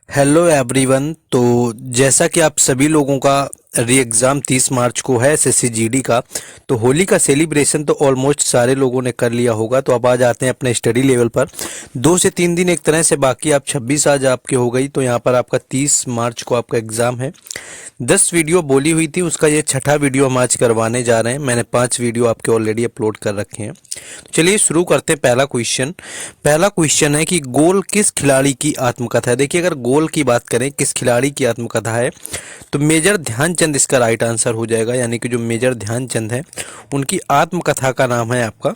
Hello everyone. तो जैसा कि आप सभी लोगों का री एग्ज़ाम 30 मार्च को है एसएससी जीडी का, तो होली का सेलिब्रेशन तो ऑलमोस्ट सारे लोगों ने कर लिया होगा। तो अब आ जाते हैं अपने स्टडी लेवल पर। 2 से 3 दिन एक तरह से बाकी, आप 26 आज आपके हो गई, तो यहाँ पर आपका 30 मार्च को आपका एग्ज़ाम है। 10 वीडियो बोली हुई थी, उसका ये छठा वीडियो हम आज करवाने जा रहे हैं। मैंने 5 वीडियो आपके ऑलरेडी अपलोड कर रखे हैं। तो चलिए शुरू करते हैं। पहला क्वेश्चन है कि गोल किस खिलाड़ी की आत्मकथा है। देखिए, अगर गोल की बात करें किस खिलाड़ी की आत्मकथा है, तो मेजर ध्यानचंद इसका राइट आंसर हो जाएगा। यानी कि जो मेजर ध्यानचंद है, उनकी आत्मकथा का नाम है आपका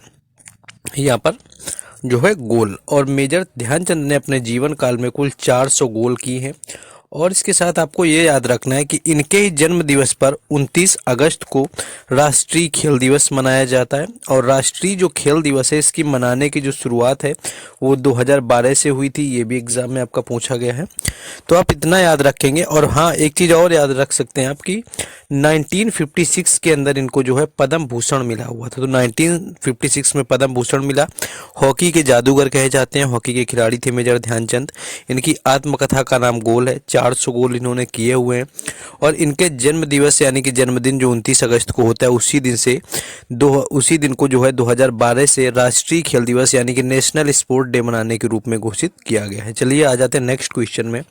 यहाँ पर जो है गोल। और मेजर ध्यानचंद ने अपने जीवन काल में कुल 400 गोल किए हैं। और इसके साथ आपको ये याद रखना है कि इनके ही जन्म दिवस पर 29 अगस्त को राष्ट्रीय खेल दिवस मनाया जाता है। और राष्ट्रीय जो खेल दिवस है, इसकी मनाने की जो शुरुआत है वो 2012 से हुई थी। ये भी एग्जाम में आपका पूछा गया है, तो आप इतना याद रखेंगे। और हाँ, एक चीज़ और याद रख सकते हैं आप कि 1956 के अंदर इनको जो है पद्म भूषण मिला हुआ था। तो 1956 में पद्म भूषण मिला। हॉकी के जादूगर कहे जाते हैं, हॉकी के खिलाड़ी थे मेजर ध्यानचंद। इनकी आत्मकथा का नाम गोल है। 400 गोल इन्होंने किए हुए हैं। और इनके जन्म दिवस यानी कि जन्मदिन जो 29 अगस्त को होता है, उसी दिन को जो है 2012 से राष्ट्रीय खेल दिवस यानी कि नेशनल स्पोर्ट डे मनाने के रूप में घोषित किया गया है। चलिए आ जाते हैं नेक्स्ट क्वेश्चन में।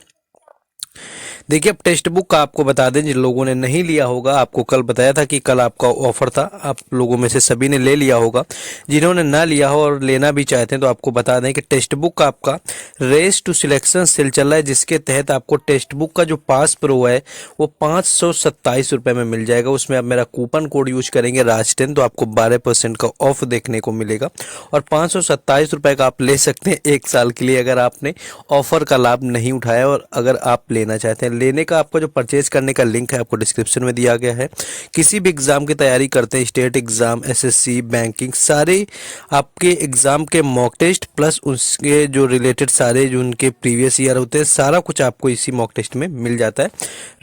देखिए, अब टेक्स्ट बुक का आपको बता दें, जिन लोगों ने नहीं लिया होगा, आपको कल बताया था कि कल आपका ऑफर था, आप लोगों में से सभी ने ले लिया होगा। जिन्होंने ना लिया हो और लेना भी चाहते हैं, तो आपको बता दें कि टेक्स्ट बुक का आपका रेस टू सिलेक्शन सेल चल रहा है, जिसके तहत आपको टेक्स्ट बुक का जो पास प्रो है वो 527 रुपये में मिल जाएगा। उसमें आप मेरा कूपन कोड यूज करेंगे राज10, तो आपको 12% का ऑफ देखने को मिलेगा। और 527 रुपये का आप ले सकते हैं 1 साल के लिए, अगर आपने ऑफर का लाभ नहीं उठाया और अगर आप लेना चाहते हैं। लेने का आपका जो परचेज करने का लिंक है आपको डिस्क्रिप्शन में दिया गया है। किसी भी एग्जाम की तैयारी करते हैं, स्टेट एग्जाम, एसएससी, बैंकिंग, सारे आपके एग्जाम के मॉक टेस्ट प्लस उसके जो रिलेटेड सारे जो उनके प्रीवियस ईयर होते हैं, सारा कुछ आपको इसी मॉक टेस्ट में मिल जाता है।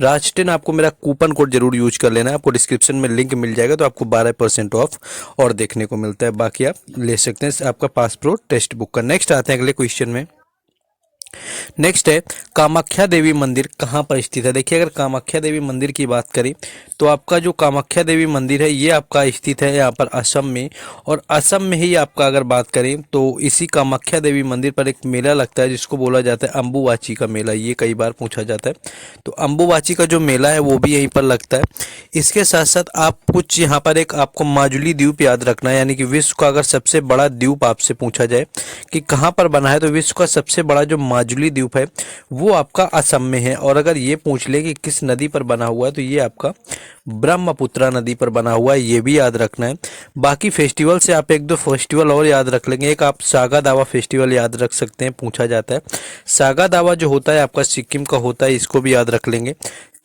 राज10 आपको मेरा कूपन कोड जरूर यूज कर लेना है, आपको डिस्क्रिप्शन में लिंक मिल जाएगा, तो आपको 12% ऑफ और देखने को मिलता है। बाकी आप ले सकते हैं आपका पास प्रो टेक्स्ट बुक का। नेक्स्ट आते हैं अगले क्वेश्चन में। नेक्स्ट है कामाख्या देवी मंदिर कहाँ पर स्थित है। देखिए, अगर कामाख्या देवी मंदिर की बात करें, तो आपका जो कामाख्या देवी मंदिर है ये आपका स्थित है यहाँ पर असम में। और असम में ही आपका अगर बात करें, तो इसी कामाख्या देवी मंदिर पर एक मेला लगता है जिसको बोला जाता है अम्बुबाची का मेला। ये कई बार पूछा जाता है, तो अम्बुबाची का जो मेला है वो भी यहीं पर लगता है। इसके साथ साथ आप कुछ यहाँ पर एक आपको माजुली द्वीप याद रखना है, यानी कि विश्व का अगर सबसे बड़ा द्वीप आपसे पूछा जाए कि कहाँ पर बना है, तो विश्व का सबसे बड़ा जो माजुली द्वीप है वो आपका असम में है। और अगर ये पूछ ले कि किस नदी पर बना हुआ है, तो ये आपका ब्रह्मपुत्रा नदी पर बना हुआ है, ये भी याद रखना है। बाकी फेस्टिवल से आप 1-2 फेस्टिवल और याद रख लेंगे। एक आप सागा दावा फेस्टिवल याद रख सकते हैं, पूछा जाता है। सागा दावा जो होता है आपका सिक्किम का होता है, इसको भी याद रख लेंगे।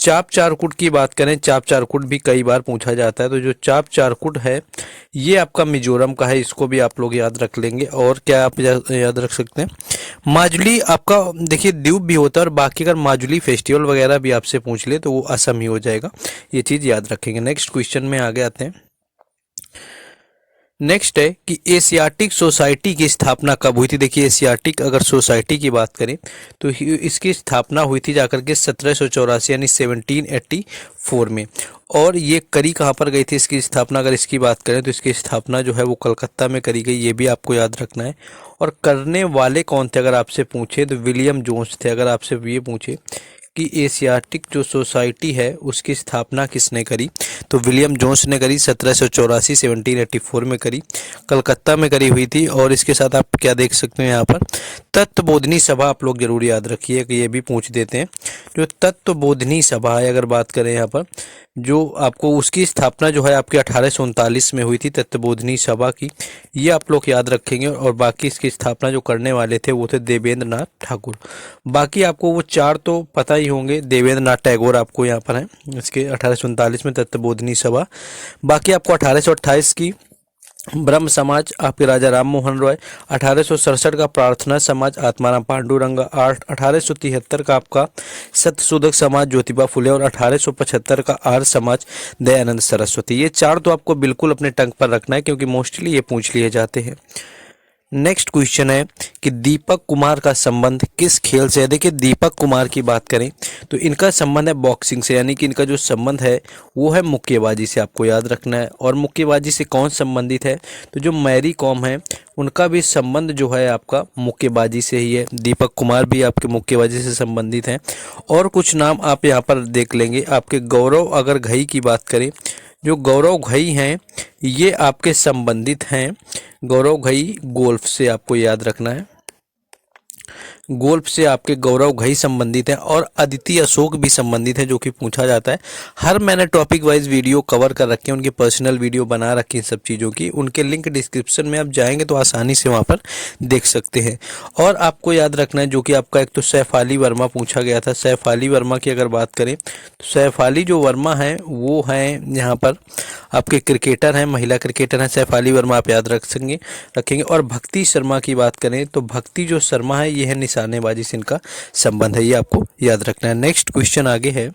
चाप चारकुट की बात करें, चाप चारकुट भी कई बार पूछा जाता है, तो जो चाप चारकुट है ये आपका मिजोरम का है, इसको भी आप लोग याद रख लेंगे। और क्या आप याद रख सकते हैं, माजुली आपका देखिए द्वीप भी होता है। और बाकी अगर माजुली फेस्टिवल वगैरह भी आपसे पूछ ले तो वो असम ही हो जाएगा, ये चीज़ याद रखेंगे। नेक्स्ट क्वेश्चन में आगे आते हैं। नेक्स्ट है कि एशियाटिक सोसाइटी की स्थापना कब हुई थी। देखिए, एशियाटिक अगर सोसाइटी की बात करें तो इसकी स्थापना हुई थी जाकर के 1784 यानी 1784 में। और ये करी कहाँ पर गई थी इसकी स्थापना, अगर इसकी बात करें तो इसकी स्थापना जो है वो कलकत्ता में करी गई, ये भी आपको याद रखना है। और करने वाले कौन थे अगर आपसे पूछे, तो विलियम जोन्स थे। अगर आपसे ये पूछे कि एशियाटिक जो सोसाइटी है उसकी स्थापना किसने करी, तो विलियम जोन्स ने करी। 1784 1784 में करी, कलकत्ता में करी हुई थी। और इसके साथ आप क्या देख सकते हैं यहाँ पर तत्वबोधिनी सभा आप लोग जरूर याद रखिए कि ये भी पूछ देते हैं। जो तत्वबोधिनी सभा है, अगर बात करें यहाँ पर, जो आपको उसकी स्थापना जो है आपकी 1839 में हुई थी, तत्वबोधिनी सभा की, ये आप लोग याद रखेंगे। और बाकी इसकी स्थापना जो करने वाले थे वो थे देवेंद्र नाथ ठाकुर। बाकी आपको वो 4 तो पता ही होंगे, देवेंद्र नाथ टैगोर आपको यहाँ पर है इसके 1839 में तत्वबोधिनी सभा। बाकी आपको 1828 की ब्रह्म समाज आपके राजा राम मोहन रॉय, 1867 का प्रार्थना समाज आत्माराम पांडुरंग, 1873 का आपका सत्यशोधक समाज ज्योतिबा फुले, और 1875 का आर्य समाज दयानंद सरस्वती। ये 4 तो आपको बिल्कुल अपने टंग पर रखना है, क्योंकि मोस्टली ये पूछ लिए जाते हैं। नेक्स्ट क्वेश्चन है कि दीपक कुमार का संबंध किस खेल से है। देखिए दीपक कुमार की बात करें तो इनका संबंध है बॉक्सिंग से, यानी कि इनका जो संबंध है वो है मुक्केबाजी से, आपको याद रखना है। और मुक्केबाजी से कौन संबंधित है, तो जो मैरी कॉम है उनका भी संबंध जो है आपका मुक्केबाजी से ही है। दीपक कुमार भी आपके मुक्केबाजी से संबंधित हैं। और कुछ नाम आप यहाँ पर देख लेंगे, आपके गौरव अगर घई की बात करें, जो गौरव घई हैं ये आपके संबंधित हैं। गौरव घई गोल्फ से, आपको याद रखना है, गोल्फ से आपके गौरव घई संबंधित हैं। और अदिति अशोक भी संबंधित है, जो कि पूछा जाता है। हर मैंने टॉपिक वाइज वीडियो कवर कर रखे हैं, उनकी पर्सनल वीडियो बना रखी है सब चीज़ों की, उनके लिंक डिस्क्रिप्शन में आप जाएंगे तो आसानी से वहाँ पर देख सकते हैं। और आपको याद रखना है जो कि आपका एक तो सैफाली वर्मा पूछा गया था। सैफाली वर्मा की अगर बात करें तो सैफाली जो वर्मा है वो हैं यहाँ पर आपके क्रिकेटर हैं, महिला क्रिकेटर हैं सैफाली वर्मा, आप याद रखेंगे। और भक्ति शर्मा की बात करें तो भक्ति जो शर्मा है ये है निशानेबाजी से इनका संबंध है, ये आपको याद रखना है। नेक्स्ट क्वेश्चन आगे है,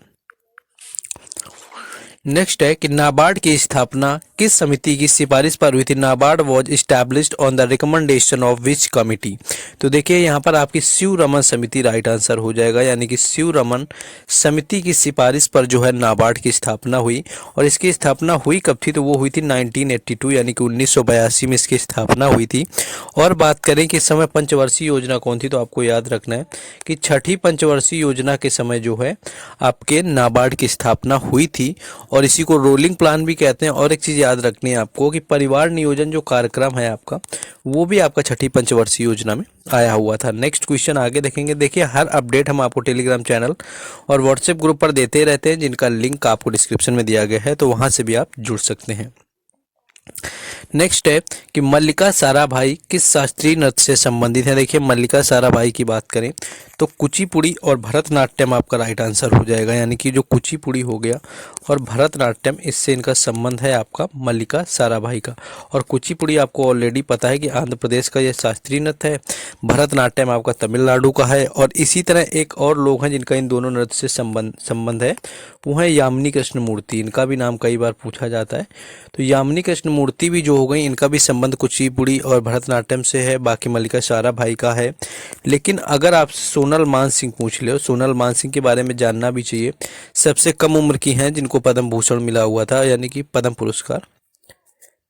नेक्स्ट है कि नाबार्ड की स्थापना किस समिति की सिफारिश पर हुई थी। NABARD was established on the recommendation of which committee. तो देखिए यहाँ पर आपकी शिव रमन समिति राइट आंसर हो जाएगा, यानी कि शिव रमन समिति की सिफारिश पर जो है नाबार्ड की स्थापना हुई। और इसकी स्थापना हुई कब थी, तो वो हुई थी 1982, यानी कि 1982 में इसकी स्थापना हुई थी। और बात करें कि इस समय पंचवर्षीय योजना कौन थी, तो आपको याद रखना है कि छठी पंचवर्षीय योजना के समय जो है आपके नाबार्ड की स्थापना हुई थी। और इसी को रोलिंग प्लान भी कहते हैं। और एक चीज़ याद रखनी है आपको कि परिवार नियोजन जो कार्यक्रम है आपका, वो भी आपका छठी पंचवर्षीय योजना में आया हुआ था। नेक्स्ट क्वेश्चन आगे देखेंगे। देखिए हर अपडेट हम आपको टेलीग्राम चैनल और व्हाट्सएप ग्रुप पर देते रहते हैं, जिनका लिंक आपको डिस्क्रिप्शन में दिया गया है, तो वहाँ से भी आप जुड़ सकते हैं। नेक्स्ट है कि मल्लिका साराभाई किस शास्त्रीय नृत्य से संबंधित है। देखिए मल्लिका साराभाई की बात करें तो कुचिपुड़ी और भरतनाट्यम आपका राइट आंसर हो जाएगा, यानी कि जो कुचिपुड़ी हो गया और भरतनाट्यम, इससे इनका संबंध है आपका मल्लिका साराभाई का। और कुचिपुड़ी आपको ऑलरेडी पता है कि आंध्र प्रदेश का यह शास्त्रीय नृत्य है, भरतनाट्यम आपका तमिलनाडु का है। और इसी तरह एक और लोग हैं जिनका इन दोनों नृत्य से संबंध है, वो है यामिनी कृष्ण मूर्ति, इनका भी नाम कई बार पूछा जाता है। तो यामिनी कृष्ण मूर्ति भी जो हो गई, इनका भी संबंध कुचिपुड़ी और भरतनाट्यम से है, बाकी मल्लिका साराभाई का है। लेकिन अगर आप सोनल मानसिंह पूछ ले, सोनल मानसिंह के बारे में जानना भी चाहिए, सबसे कम उम्र की हैं जिनको पद्म भूषण मिला हुआ था, यानी कि पद्म पुरस्कार।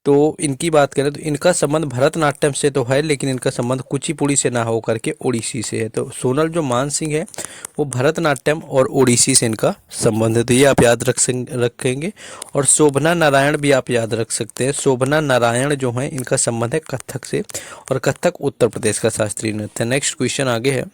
तो इनकी बात करें तो इनका संबंध भरतनाट्यम से तो है, लेकिन इनका संबंध कुचिपुड़ी से ना होकर के ओडिसी से है। तो सोनल जो मानसिंह है वो भरतनाट्यम और ओडिसी से इनका संबंध है, तो ये आप याद रखेंगे। और शोभना नारायण भी आप याद रख सकते हैं। शोभना नारायण जो है इनका संबंध है कथक से, और कथक उत्तर प्रदेश का शास्त्रीय नृत्य है। नेक्स्ट क्वेश्चन आगे है,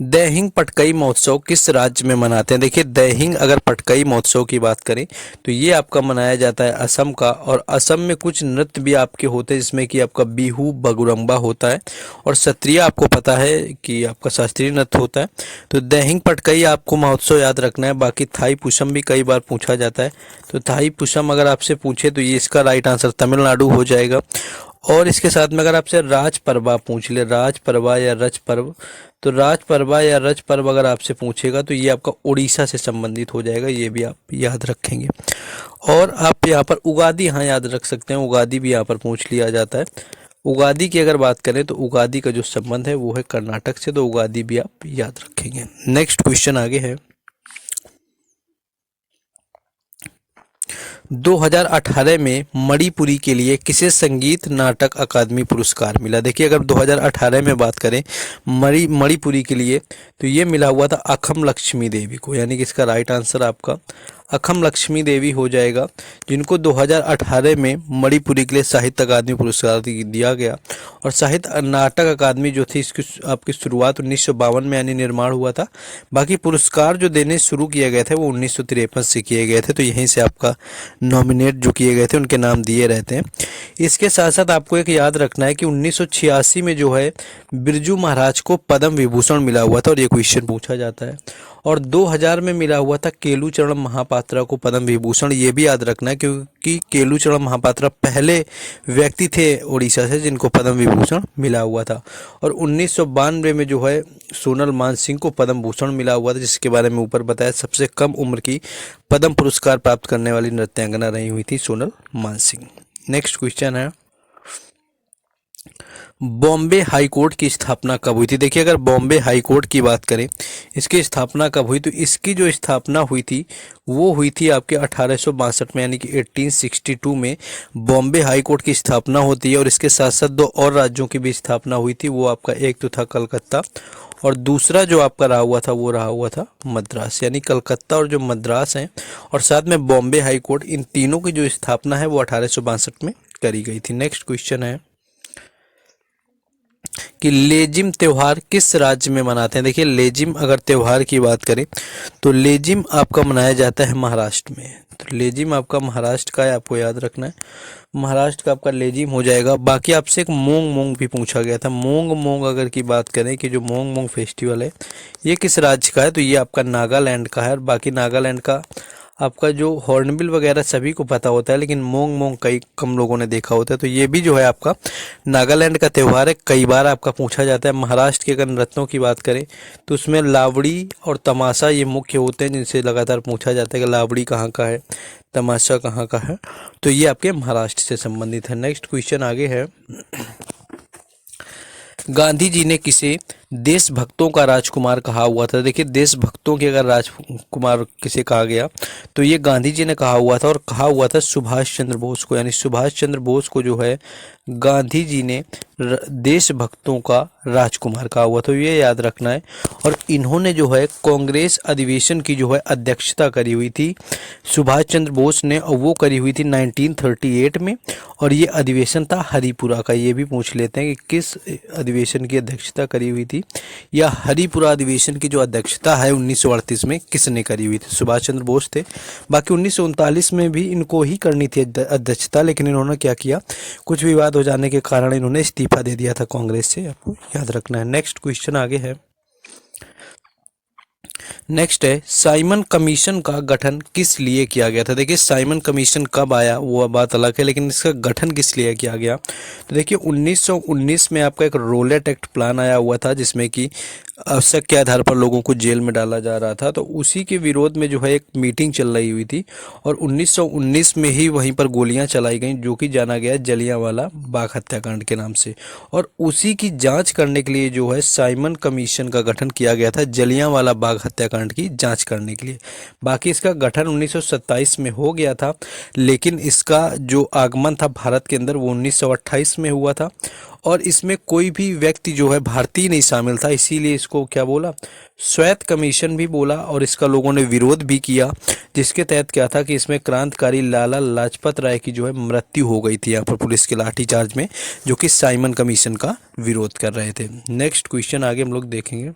दैहिंग पटकई महोत्सव किस राज्य में मनाते हैं। देखिए दैहिंग अगर पटकई महोत्सव की बात करें तो ये आपका मनाया जाता है असम का। और असम में कुछ नृत्य भी आपके होते हैं, जिसमें कि आपका बिहू बगुरम्बा होता है, और सत्रिया आपको पता है कि आपका शास्त्रीय नृत्य होता है। तो दैहिंग पटकई आपको महोत्सव याद रखना है। बाकी थाई पुषम भी कई बार पूछा जाता है, तो थाई पुषम अगर आपसे पूछे तो ये इसका राइट आंसर तमिलनाडु हो जाएगा। और इसके साथ में अगर आपसे राज परवा पूछ ले, राज परवा या रज पर्व, तो राज परवा या रज पर्व अगर आपसे पूछेगा तो ये आपका उड़ीसा से संबंधित हो जाएगा, ये भी आप याद रखेंगे। और आप यहाँ पर उगादी हाँ याद रख सकते हैं, उगादी भी यहाँ पर पूछ लिया जाता है। उगादी की अगर बात करें तो उगादी का जो संबंध है वो है कर्नाटक से, तो उगादी भी आप याद रखेंगे। नेक्स्ट क्वेश्चन आगे है, 2018 में मणिपुरी के लिए किसे संगीत नाटक अकादमी पुरस्कार मिला। देखिए अगर 2018 में बात करें मणिपुरी के लिए तो ये मिला हुआ था अखम लक्ष्मी देवी को, यानी कि इसका राइट आंसर आपका अखम लक्ष्मी देवी हो जाएगा, जिनको 2018 में मणिपुरी के लिए साहित्य अकादमी पुरस्कार दिया गया। और साहित्य नाटक अकादमी जो थी इसकी आपकी शुरुआत 1952 में यानी निर्माण हुआ था। बाकी पुरस्कार जो देने शुरू किए गए थे वो 1953 से किए गए थे, तो यहीं से आपका नॉमिनेट जो किए गए थे उनके नाम दिए रहते हैं। इसके साथ साथ आपको एक याद रखना है कि 1986 में जो है बिरजू महाराज को पद्म विभूषण मिला हुआ था, और ये क्वेश्चन पूछा जाता है। और 2000 में मिला हुआ था केलुचरण महापात्रा को पद्म विभूषण, ये भी याद रखना है क्योंकि केलुचरण महापात्रा पहले व्यक्ति थे उड़ीसा से जिनको पद्म विभूषण मिला हुआ था। और 1992 में जो है सोनल मानसिंह को पद्म भूषण मिला हुआ था, जिसके बारे में ऊपर बताया सबसे कम उम्र की पद्म पुरस्कार प्राप्त करने वाली नृत्यांगना रही हुई थी सोनल मानसिंह। नेक्स्ट क्वेश्चन है, बॉम्बे हाई कोर्ट की स्थापना कब हुई थी? देखिए, अगर बॉम्बे हाई कोर्ट की बात करें, इसकी स्थापना कब हुई, तो इसकी जो स्थापना हुई थी वो हुई थी आपके 1862 में, यानी कि 1862 में बॉम्बे हाई कोर्ट की स्थापना होती है। और इसके साथ साथ दो और राज्यों की भी स्थापना हुई थी। वो आपका एक तो था कलकत्ता, और दूसरा जो आपका रहा हुआ था वो रहा हुआ था मद्रास। यानी कलकत्ता और जो मद्रास हैं और साथ में बॉम्बे हाई कोर्ट, इन तीनों की जो स्थापना है वो 1862 में करी गई थी। नेक्स्ट क्वेश्चन है कि लेजिम त्योहार किस राज्य में मनाते हैं? देखिए, लेजिम अगर त्योहार की बात करें तो लेजिम आपका मनाया जाता है महाराष्ट्र में। तो लेजिम आपका महाराष्ट्र का है, आपको याद रखना है। महाराष्ट्र का आपका लेजिम हो जाएगा। बाकी आपसे एक मोंग मोंग भी पूछा गया था। मोंग मोंग अगर की बात करें कि जो मोंग मोंग फेस्टिवल है ये किस राज्य का है, तो ये आपका नागालैंड का है। और बाकी नागालैंड का आपका जो हॉर्नबिल वगैरह सभी को पता होता है, लेकिन मोंग मोंग कई कम लोगों ने देखा होता है। तो ये भी जो है आपका नागालैंड का त्यौहार है। कई बार आपका पूछा जाता है। महाराष्ट्र के अगर नृत्यों की बात करें तो उसमें लावड़ी और तमाशा ये मुख्य होते हैं, जिनसे लगातार पूछा जाता है कि लावड़ी कहाँ का है, तमाशा कहाँ का है। तो ये आपके महाराष्ट्र से संबंधित है। नेक्स्ट क्वेश्चन आगे है, गांधी जी ने किसे देशभक्तों का राजकुमार कहा हुआ था? देखिए, देशभक्तों के अगर राजकुमार किसे कहा गया तो ये गांधी जी ने कहा हुआ था, और कहा हुआ था सुभाष चंद्र बोस को। यानी सुभाष चंद्र बोस को जो है गांधी जी ने देशभक्तों का राजकुमार कहा हुआ, तो ये याद रखना है। और इन्होंने जो है कांग्रेस अधिवेशन की जो है अध्यक्षता करी हुई थी सुभाष चंद्र बोस ने, और वो करी हुई थी 1938 में। और ये अधिवेशन था हरिपुरा का। ये भी पूछ लेते हैं कि किस अधिवेशन की अध्यक्षता करी हुई थी, या हरिपुरा अधिवेशन की जो अध्यक्षता है 1938 में किसने करी हुई थी? सुभाष चंद्र बोस थे। बाकी 1939 में भी इनको ही करनी थी अध्यक्षता, लेकिन इन्होंने क्या किया, कुछ विवाद हो जाने के कारण इन्होंने इस्तीफा दे दिया था कांग्रेस से। आपको याद रखना है। नेक्स्ट क्वेश्चन आगे है, नेक्स्ट है साइमन कमीशन का गठन किस लिए किया गया था? देखिए, साइमन कमीशन कब आया वो बात अलग है, लेकिन इसका गठन किस लिए किया गया? तो देखिए, 1919 में आपका एक रोलेट एक्ट प्लान आया हुआ था, जिसमें कि आवश्यक के आधार पर लोगों को जेल में डाला जा रहा था। तो उसी के विरोध में जो है एक मीटिंग चल रही हुई थी, और 1919 में ही वहीं पर गोलियां चलाई गईं, जो कि जाना गया जलियांवाला बाग हत्याकांड के नाम से। और उसी की जांच करने के लिए जो है साइमन कमीशन का गठन किया गया था, जलियांवाला बाग हत्याकांड की जांच करने के लिए। बाकी इसका गठन 1927 में हो गया था, लेकिन इसका जो आगमन था भारत के अंदर वो 1928 में हुआ था। और इसमें कोई भी व्यक्ति जो है भारतीय नहीं शामिल था, इसीलिए इसको क्या बोला, श्वेत कमीशन भी बोला। और इसका लोगों ने विरोध भी किया, जिसके तहत क्या था कि इसमें क्रांतिकारी लाला लाजपत राय की जो है मृत्यु हो गई थी यहाँ पर पुलिस के लाठीचार्ज में, जो कि साइमन कमीशन का विरोध कर रहे थे। नेक्स्ट क्वेश्चन आगे हम लोग देखेंगे।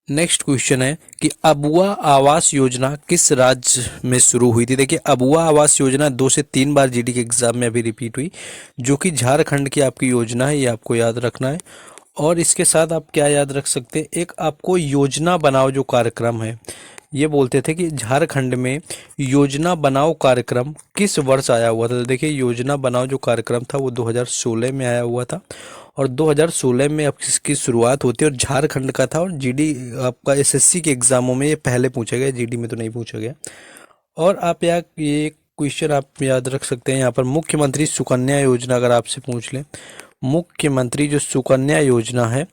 नेक्स्ट क्वेश्चन है कि अबुआ आवास योजना किस राज्य में शुरू हुई थी? देखिए, अबुआ आवास योजना 2 से 3 बार जीडी के एग्जाम में अभी रिपीट हुई, जो कि झारखंड की आपकी योजना है, ये आपको याद रखना है। और इसके साथ आप क्या याद रख सकते हैं, एक आपको योजना बनाओ जो कार्यक्रम है, ये बोलते थे कि झारखंड में योजना बनाओ कार्यक्रम किस वर्ष आया हुआ था? तो देखिए, योजना बनाओ जो कार्यक्रम था वो 2016 में आया हुआ था, और 2016 में अब इसकी शुरुआत होती है, और झारखंड का था। और जीडी आपका एसएससी के एग्जामों में ये पहले पूछा गया, जीडी में तो नहीं पूछा गया। और आप यहाँ ये क्वेश्चन आप याद रख सकते हैं, यहाँ पर मुख्यमंत्री सुकन्या योजना अगर आपसे पूछ लें, मुख्यमंत्री जो सुकन्या योजना है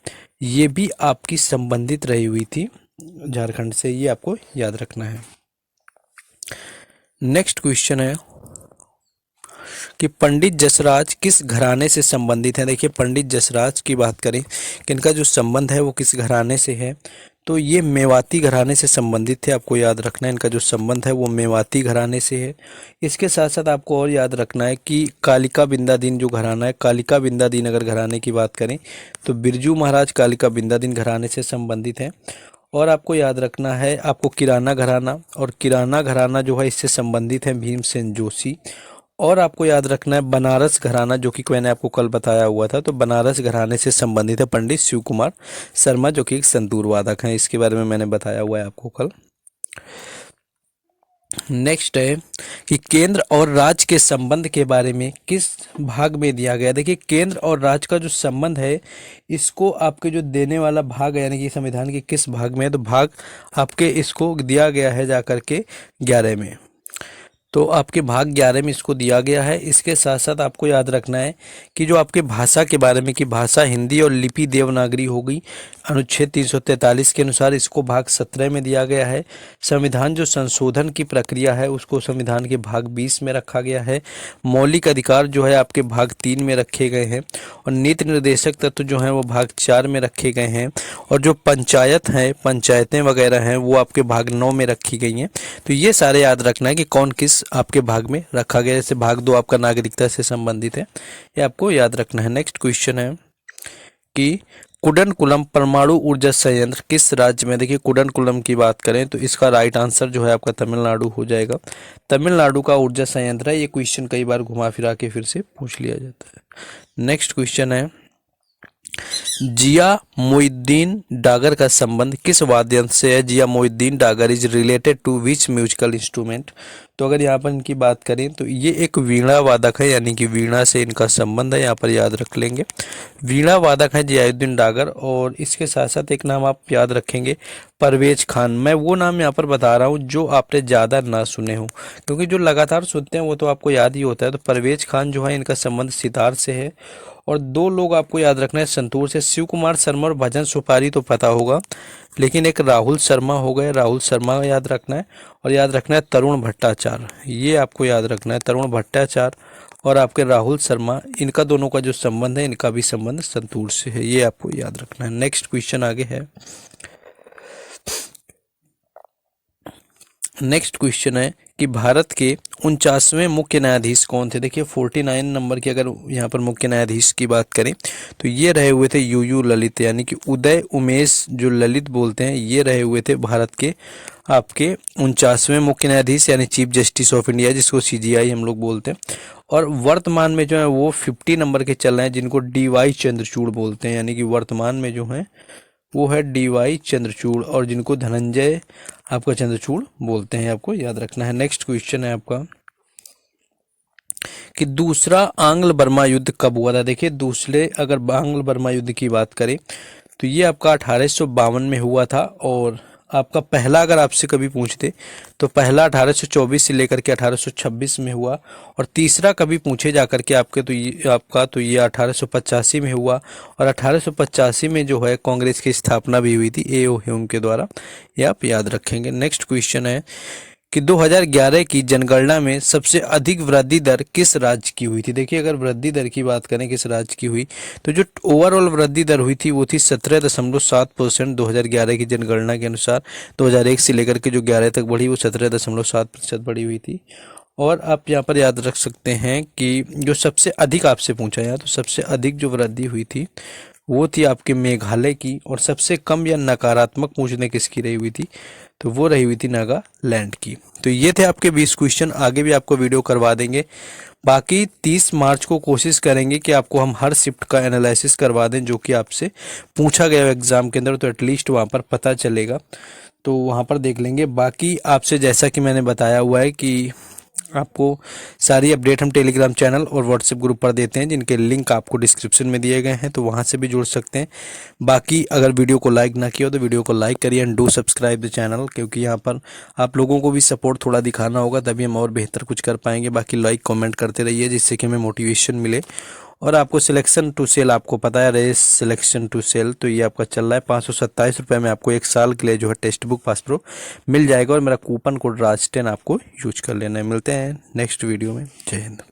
ये भी आपकी संबंधित रही हुई थी झारखंड से, ये आपको याद रखना है। नेक्स्ट क्वेश्चन है कि पंडित जसराज किस घराने से संबंधित हैं? देखिए, पंडित जसराज की बात करें कि इनका जो संबंध है वो किस घराने से है, तो ये मेवाती घराने से संबंधित थे। आपको याद रखना है, इनका जो संबंध है वो मेवाती घराने से है। इसके साथ साथ आपको और याद रखना है कि कालिका बिंदादीन जो घराना है, कालिका बिंदादीन अगर घराने की बात करें तो बिरजू महाराज कालिका बिंदादीन घराने से संबंधित हैं। और आपको याद रखना है, आपको किराना घराना, और किराना घराना जो है इससे संबंधित है भीमसेन जोशी। और आपको याद रखना है बनारस घराना, जो कि मैंने आपको कल बताया हुआ था, तो बनारस घराने से संबंधित है पंडित शिव कुमार शर्मा, जो कि एक संतूर वादक हैं। इसके बारे में मैंने बताया हुआ है आपको कल। नेक्स्ट है कि केंद्र और राज्य के संबंध के बारे में किस भाग में दिया गया? देखिए, केंद्र और राज्य का जो संबंध है इसको आपके जो देने वाला भाग है, यानी कि संविधान के किस भाग में है, तो भाग आपके इसको दिया गया है जाकर के 11 में। तो आपके भाग 11 में इसको दिया गया है। इसके साथ साथ आपको याद रखना है कि जो आपके भाषा के बारे में कि भाषा हिंदी और लिपि देवनागरी हो गई, अनुच्छेद 343 के अनुसार इसको भाग 17 में दिया गया है। संविधान जो संशोधन की प्रक्रिया है उसको संविधान के भाग 20 में रखा गया है। मौलिक अधिकार जो है आपके भाग 3 में रखे गए हैं और नीति निर्देशक तत्व जो हैं वो भाग 4 में रखे गए हैं। और जो पंचायत हैं, पंचायतें वगैरह हैं, वो आपके भाग 9 में रखी गई हैं। तो ये सारे याद रखना है कि कौन किस आपके भाग में रखा गया। जैसे भाग 2 आपका नागरिकता से संबंधित है, ये आपको याद रखना है। नेक्स्ट क्वेश्चन है कि कुडनकुलम परमाणु ऊर्जा संयंत्र किस राज्य में। देखिए कुडनकुलम की बात करें तो इसका राइट आंसर जो है आपका तमिलनाडु हो जाएगा। तमिलनाडु का ऊर्जा संयंत्र है। ये क्वेश्चन कई बार घुमा फिरा के फिर से पूछ लिया जाता है। नेक्स्ट क्वेश्चन है जिया मोइनुद्दीन डागर का संबंध किस वाद्य यंत्र से है। Zia Mohiuddin Dagar is related to which musical instrument. तो अगर यहाँ पर इनकी बात करें तो ये एक वीणा वादक है, यानी कि वीणा से इनका संबंध है। यहाँ पर याद रख लेंगे, वीणा वादक है जियाउद्दीन डागर। और इसके साथ साथ एक नाम आप याद रखेंगे, परवेज खान। मैं वो नाम यहाँ पर बता रहा हूँ जो आपने ज़्यादा ना सुने हो, क्योंकि जो लगातार सुनते हैं वो तो आपको याद ही होता है। तो परवेज खान जो है इनका संबंध सितार से है। और दो लोग आपको याद रखना है संतूर से, शिव कुमार शर्मा और भजन सुपारी तो पता होगा, लेकिन एक राहुल शर्मा हो गए, राहुल शर्मा याद रखना है। और याद रखना है तरुण भट्टाचार्य, ये आपको याद रखना है। तरुण भट्टाचार्य और आपके राहुल शर्मा, इनका दोनों का जो संबंध है, इनका भी संबंध संतूर से है, ये आपको याद रखना है। नेक्स्ट क्वेश्चन आगे है। नेक्स्ट क्वेश्चन है कि भारत के 49वें मुख्य न्यायाधीश कौन थे। देखिए 49 नंबर की अगर यहाँ पर मुख्य न्यायाधीश की बात करें तो ये रहे हुए थे यू ललित, यानी कि उदय उमेश जो ललित बोलते हैं, ये रहे हुए थे भारत के आपके 49वें मुख्य न्यायाधीश, यानी चीफ जस्टिस ऑफ इंडिया, जिसको CJI हम लोग बोलते हैं। और वर्तमान में जो है वो 50 नंबर के चल रहे हैं, जिनको DY चंद्रचूड़ बोलते हैं, यानी कि वर्तमान में जो है वो है DY चंद्रचूड़, और जिनको धनंजय आपका चंद्रचूड़ बोलते हैं, आपको याद रखना है। नेक्स्ट क्वेश्चन है आपका कि दूसरा आंग्ल बर्मा युद्ध कब हुआ था। देखिए दूसरे अगर आंग्ल बर्मा युद्ध की बात करें तो ये आपका 1852 में हुआ था। और आपका पहला अगर आपसे कभी पूछते तो पहला 1824 से लेकर के 1826 में हुआ। और तीसरा कभी पूछे जाकर के आपके तो ये 1885 में हुआ। और 1885 में जो है कांग्रेस की स्थापना भी हुई थी A.O. ह्यूम के द्वारा, ये आप याद रखेंगे। नेक्स्ट क्वेश्चन है कि 2011 की जनगणना में सबसे अधिक वृद्धि दर किस राज्य की हुई थी। देखिए अगर वृद्धि दर की बात करें किस राज्य की हुई, तो जो ओवरऑल वृद्धि दर हुई थी वो थी 17.7%। 2011 की जनगणना के अनुसार 2001 से लेकर के जो 11 तक बढ़ी वो 17.7% बढ़ी हुई थी। और आप यहाँ पर याद रख सकते हैं कि जो सबसे अधिक आपसे पूछा यहाँ, तो सबसे अधिक जो वृद्धि हुई थी वो थी आपके मेघालय की। और सबसे कम या नकारात्मक पूछने किसकी रही हुई थी, तो वो रही हुई थी नागालैंड की। तो ये थे आपके 20 क्वेश्चन, आगे भी आपको वीडियो करवा देंगे। बाकी 30 मार्च को कोशिश करेंगे कि आपको हम हर शिफ्ट का एनालिसिस करवा दें जो कि आपसे पूछा गया एग्जाम के अंदर, तो एटलीस्ट वहाँ पर पता चलेगा, तो वहाँ पर देख लेंगे। बाकी आपसे जैसा कि मैंने बताया हुआ है कि आपको सारी अपडेट हम टेलीग्राम चैनल और व्हाट्सएप ग्रुप पर देते हैं, जिनके लिंक आपको डिस्क्रिप्शन में दिए गए हैं, तो वहां से भी जुड़ सकते हैं। बाकी अगर वीडियो को लाइक ना किया हो तो वीडियो को लाइक करिए and do subscribe the channel, क्योंकि यहाँ पर आप लोगों को भी सपोर्ट थोड़ा दिखाना होगा, तभी हम और बेहतर कुछ कर पाएंगे। बाकी लाइक कमेंट करते रहिए जिससे कि हमें मोटिवेशन मिले। और आपको सिलेक्शन टू सेल, आपको पता है रेस सिलेक्शन टू सेल, तो ये आपका चल रहा है 527 रुपये में आपको 1 साल के लिए जो है टेक्स्ट बुक पास प्रो मिल जाएगा। और मेरा कूपन कोड राज10 आपको यूज कर लेना है। मिलते हैं नेक्स्ट वीडियो में। जय हिंद।